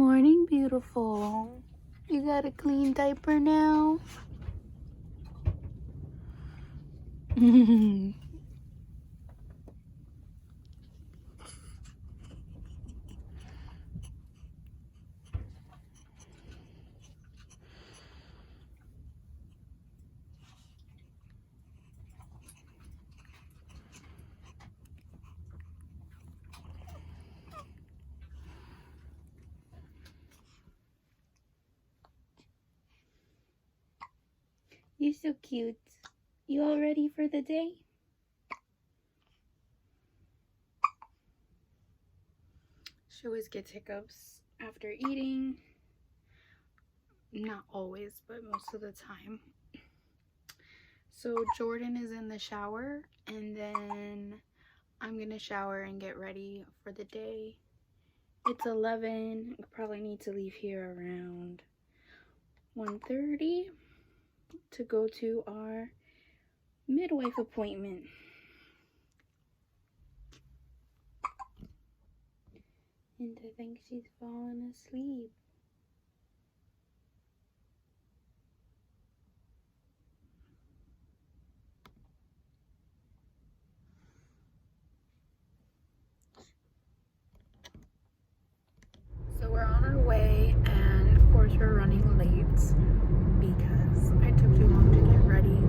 morning, beautiful. You got a clean diaper now? You're so cute. You all ready for the day? She always gets hiccups after eating. Not always, but most of the time. So Jordan is in the shower, and then I'm gonna shower and get ready for the day. It's 11. I probably need to leave here around 1:30 to go to our midwife appointment. And I think she's fallen asleep. So we're on our way, and of course we're running late because I took too long to get ready.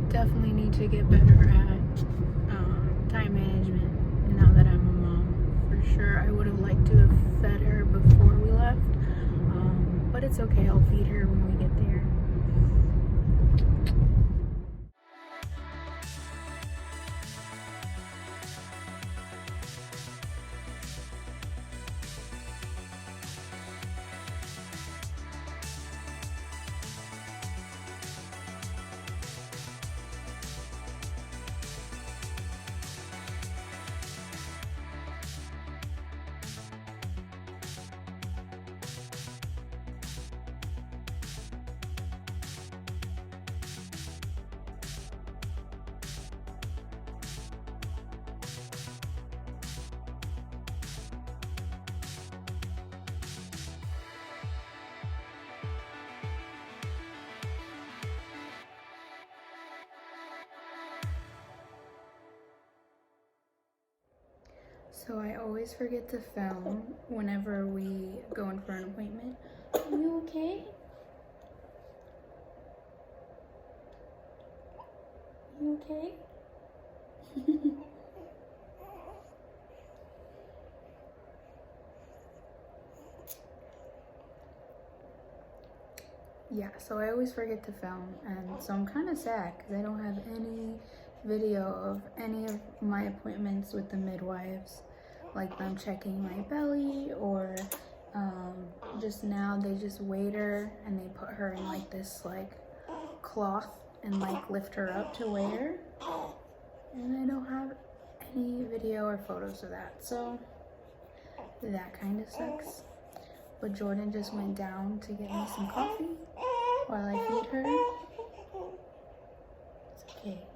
Definitely need to get better at time management now that I'm a mom. For sure, I would have liked to have fed her before we left, but it's okay. I'll feed her when we get there. So I always forget to film whenever we go in for an appointment. Are you okay? You okay? Yeah, so I always forget to film, and so I'm kind of sad because I don't have any video of any of my appointments with the midwives, like them checking my belly, or just now they just weighed her and they put her in like this like cloth and like lift her up to weigh her, and I don't have any video or photos of that, so that kind of sucks. But Jordan just went down to get me some coffee while I feed her. It's okay.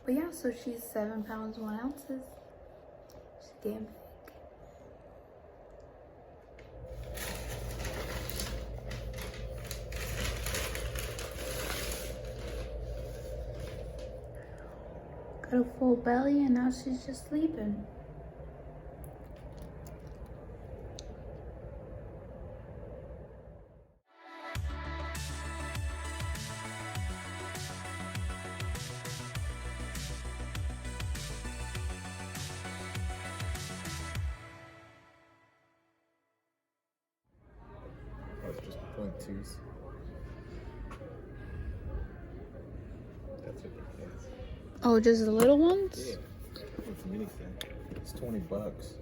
But yeah, so she's 7 pounds 1 ounce. She's damn big. Got a full belly, and now she's just sleeping. Oh, it's just 0.2s. That's ridiculous. Oh, just the little ones? Yeah. It's a mini thing. It's $20.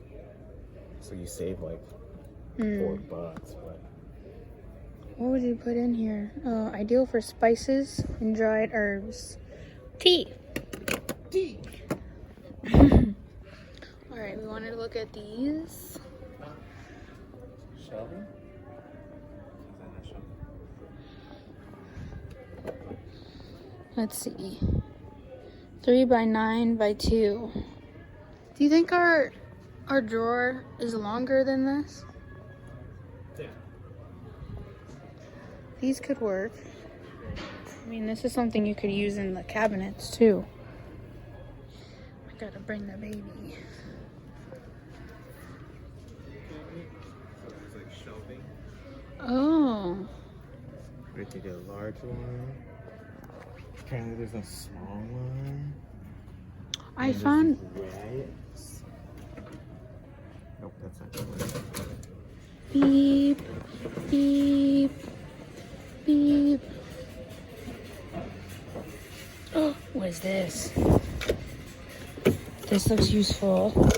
So you save like $4, but What would you put in here? Ideal for spices and dried herbs. Tea. tea. Alright, we wanted to look at these. Shelving? Let's see. 3 by 9 by 2. Do you think our drawer is longer than this? Yeah. These could work. I mean, this is something you could use in the cabinets too. I gotta bring the baby. It's like shelving. Oh. We could get a large one. Apparently there's a small one. I found... Reds. Nope, that's not the one. Beep, beep, beep. Oh, what is this? This looks useful. What's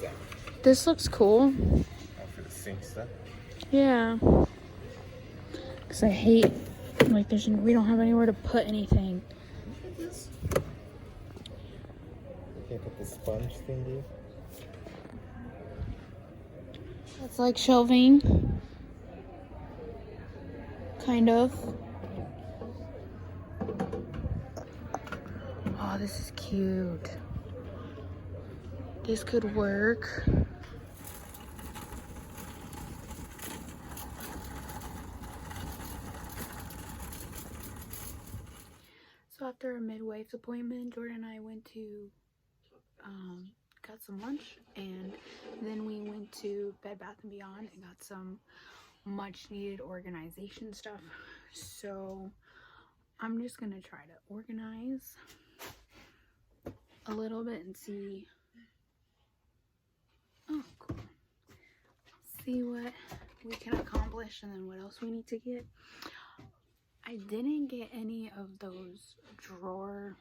that? This looks cool. Oh, for the sink stuff? Yeah. Because I hate, like, we don't have anywhere to put anything. You can't put the sponge thingy? It's like shelving. Kind of. Oh, this is cute. This could work. So after a midwife appointment, Jordan and I went to got some lunch, and then we went to Bed Bath & Beyond and got some much needed organization stuff. So I'm just gonna try to organize a little bit and see. Oh, cool. See what we can accomplish and then what else we need to get. I didn't get any of those drawer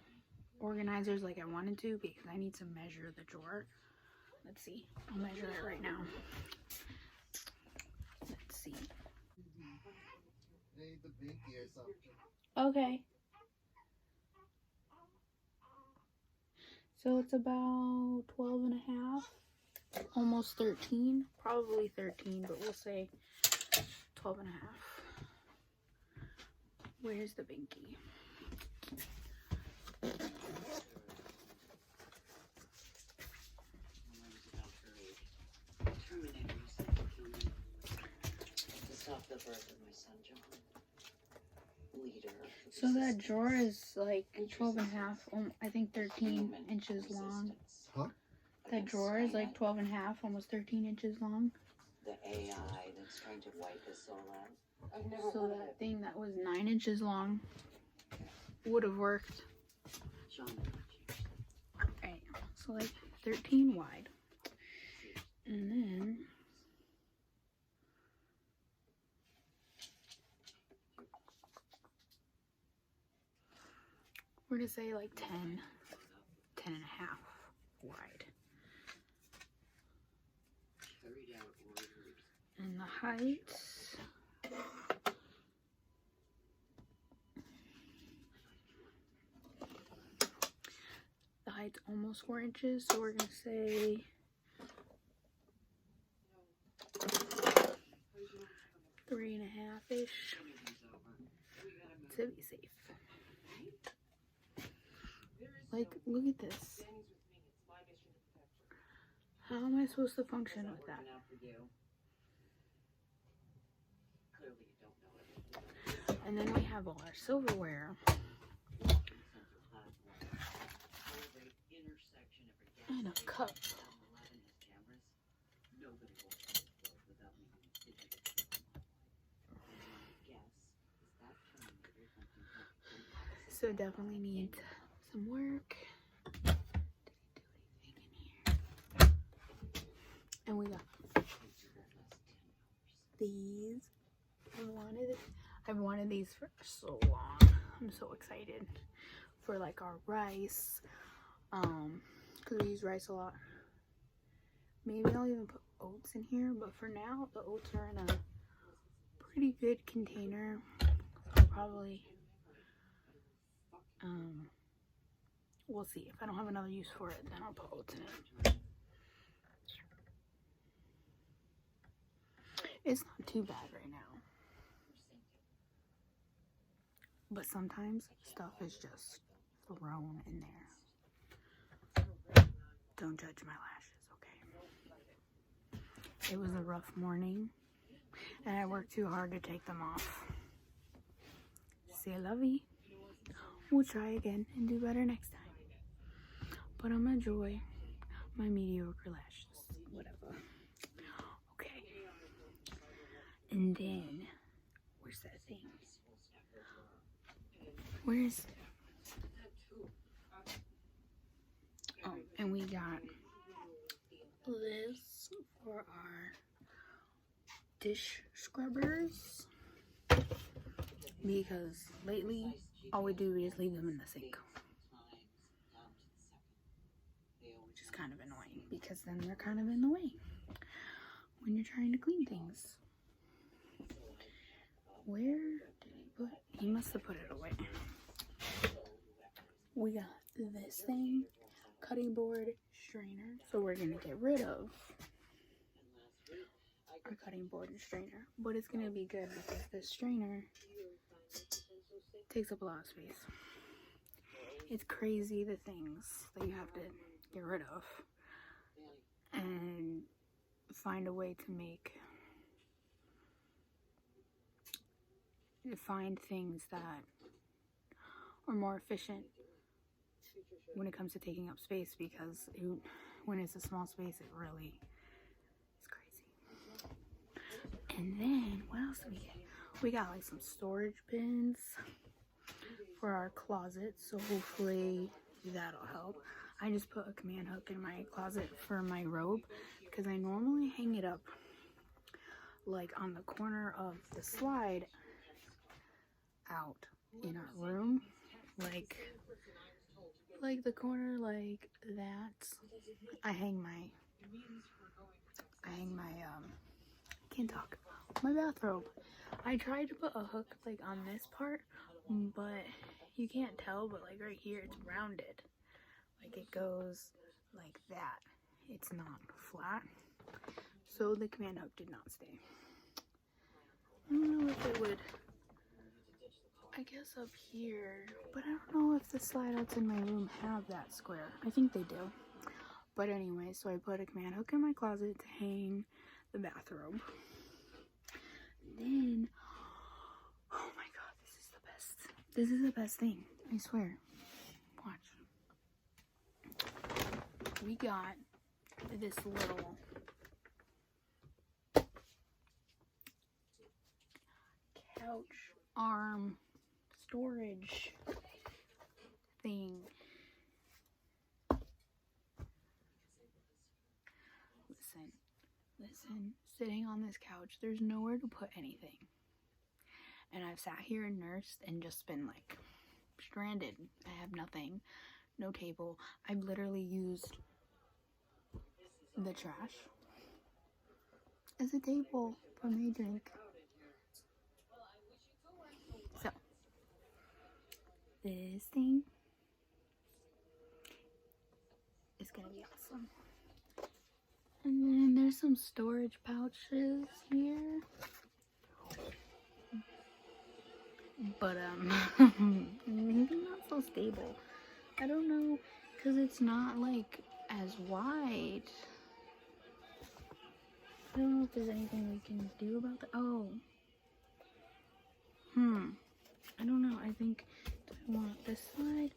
organizers like I wanted to because I need to measure the drawer. Let's see. I'll measure it right now. Let's see. Okay. So it's about 12 and a half, almost 13, probably 13, but we'll say 12 and a half. Where's the binky? So that drawer is like 12 and a half, I think 13 inches long. Huh? That drawer is like 12 and a half, almost 13 inches long. The AI that's trying to wipe us all out. So that thing that was 9 inches long would have worked. Okay, so like 13 wide. And then we're gonna say like 10 and a half wide. And the height, almost 4 inches, so we're gonna say 3.5-ish to be safe. Like, look at this. How am I supposed to function with that? And then we have all our silverware. And a cup. So definitely needs some work. Did he do anything in here? And we got these. I've wanted these for so long. I'm so excited for like our rice. Because we use rice a lot. Maybe I'll even put oats in here, but for now the oats are in a pretty good container. I'll probably we'll see. If I don't have another use for it, then I'll put oats in it. It's not too bad right now. but sometimes stuff is just thrown in there. Don't judge my lashes, okay? It was a rough morning, and I worked too hard to take them off. C'est la vie. We'll try again and do better next time. But I'm gonna enjoy my mediocre lashes, whatever. Okay. And then, where's that thing? Where's... Oh, and we got this for our dish scrubbers, because lately all we do is leave them in the sink, which is kind of annoying because then they're kind of in the way when you're trying to clean things. Where did he put? He must have put it away. We got this thing, cutting board strainer, so we're gonna get rid of our cutting board and strainer, but it's gonna be good because this strainer takes up a lot of space. It's crazy the things that you have to get rid of and find a way to find things that are more efficient when it comes to taking up space, because when it's a small space, it really is crazy. And then what else do we get? We got like some storage bins for our closet, so hopefully that'll help. I just put a command hook in my closet for my robe because I normally hang it up like on the corner of the slide out in our room, like the corner like that. I hang my can't talk, my bathrobe. I tried to put a hook like on this part, but you can't tell, but like right here it's rounded, like it goes like that. It's not flat, so the command hook did not stay. I don't know if it would, I guess up here, but I don't know if the slide outs in my room have that square. I think they do. But anyway, so I put a command hook in my closet to hang the bathrobe. Then, oh my god, this is the best. This is the best thing, I swear. Watch. We got this little couch arm storage thing. Listen, sitting on this couch, there's nowhere to put anything. And I've sat here and nursed and just been like stranded. I have nothing, no table. I've literally used the trash as a table for my drink. So, this thing is gonna be awesome. And then there's some storage pouches here. But, maybe not so stable. I don't know, because it's not, like, as wide. I don't know if there's anything we can do about that. Oh. I don't know. I think, do I want this side?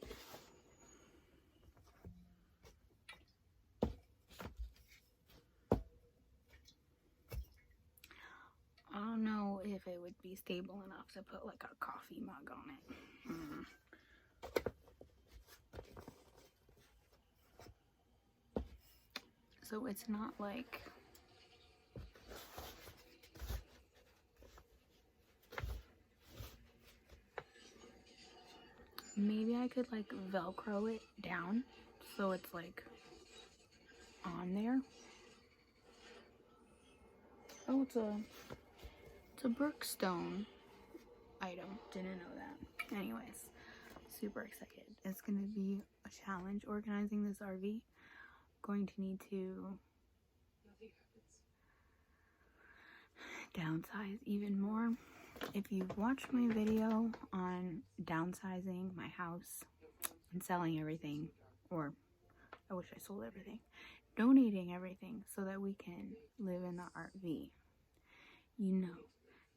I don't know if it would be stable enough to put like a coffee mug on it. So it's not like maybe I could like Velcro it down so it's like on there. Oh, it's a Brookstone item. Didn't know that. Anyways, super excited. It's gonna be a challenge organizing this RV. Going to need to downsize even more. if you've watched my video on downsizing my house and selling everything, or I wish I sold everything, donating everything so that we can live in the RV, you know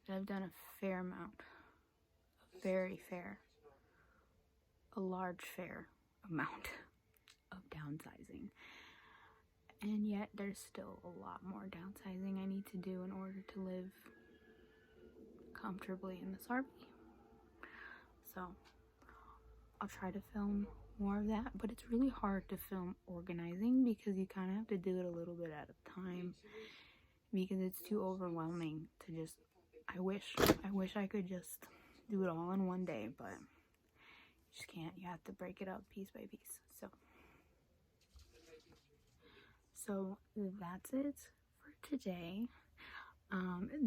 that I've done a fair amount, a large fair amount of downsizing. And yet there's still a lot more downsizing I need to do in order to live comfortably in this RV. So I'll try to film more of that, but it's really hard to film organizing because you kind of have to do it a little bit at a time because it's too overwhelming to just, I wish I could just do it all in one day, but you just can't. You have to break it up piece by piece. So that's it for today.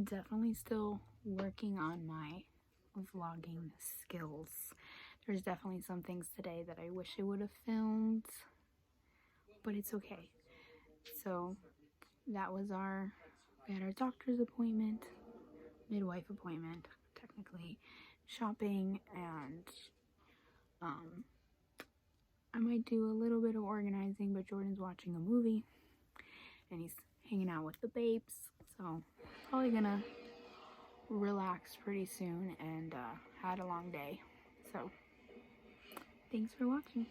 Definitely still working on my vlogging skills. There's definitely some things today that I wish I would have filmed, but it's okay. So that was we had our doctor's appointment, midwife appointment, technically, shopping, and I might do a little bit of organizing, but Jordan's watching a movie and he's hanging out with the babes, so probably gonna relax pretty soon and had a long day. So thanks for watching.